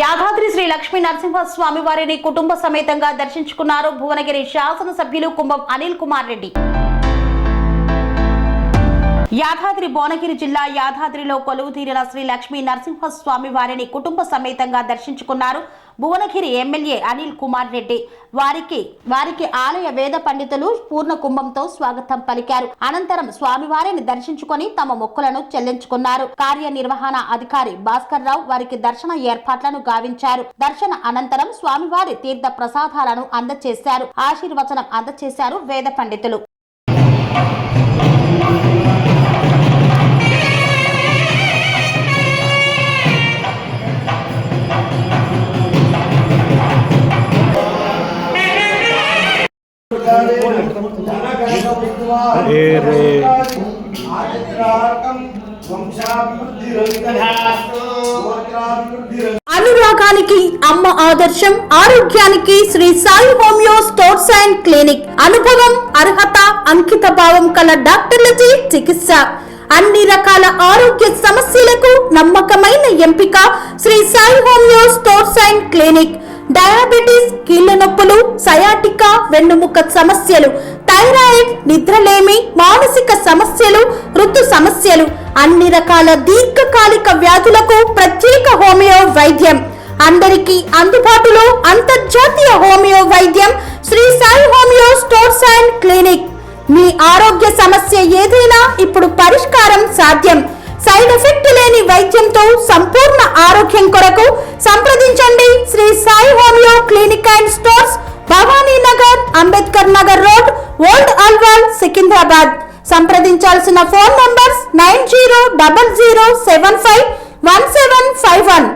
యాదాద్రి శ్రీ లక్ష్మీ నరసింహ స్వామి వారిని కుటుంబ సమేతంగా దర్శించుకున్నారు భువనగిరి శాసనసభ్యులు కుంభం అనిల్ కుమార్ రెడ్డి. యాదాద్రి భువనగిరి జిల్లా యాదాద్రిలో కొలువుతీరిన శ్రీ లక్ష్మీ నరసింహ స్వామి వారిని కుటుంబ సమేతంగా దర్శించుకున్నారు భువనగిరి ఎమ్మెల్యే అనిల్ కుమార్ రెడ్డి. వారికి ఆలయ వేద పండితులు పూర్ణ కుంభంతో స్వాగతం పలికారు. అనంతరం స్వామివారిని దర్శించుకొని తమ మొక్కులను చెల్లించుకున్నారు. కార్యనిర్వహణ అధికారి భాస్కర్ రావు వారికి దర్శన ఏర్పాట్లను గావించారు. దర్శన అనంతరం స్వామివారి తీర్థ ప్రసాదాలను అందజేశారు. ఆశీర్వచనం అందజేశారు వేద పండితులు. అనురాగానికి అమ్మ ఆదర్శం, ఆరోగ్యానికి Shri Sai homeo stores and clinic. అనుభవం, అర్హత, అంకిత భావం కల డాక్టర్లచే చికిత్స. అన్ని రకాల ఆరోగ్య సమస్యలకు నమ్మకమైన ఎంపిక Shri Sai homeo stores and clinic. Diabetes, కీళ్ల నొప్పులు, సయాటికా, వెన్నుముక సమస్యలు, థైరాయిడ్, నిద్రలేమి, మానసిక సమస్యలు, ఋతు సమస్యలు, అన్ని రకాల దీర్ఘకాలిక వ్యాధులకు ప్రత్యేక హోమియో వైద్యం. అందరికీ అందుబాటులో అంతర్జాతీయ హోమియో వైద్యం Sri Sai homeo stores and clinic. మీ ఆరోగ్య సమస్య ఏదైనా ఇప్పుడు పరిష్కారం సాధ్యం. సైడ్ ఎఫెక్ట్ లేని వైద్యంతో సంపూర్ణ ఆరోగ్యం కొరకు సంప్రదించండి Sri Sai homeo clinic and stores, Bhavani Nagar, Ambedkar Nagar road, old Alwal, Secunderabad. సంప్రదించాల్సిన ఫోన్ నంబర్స్ 9000751751.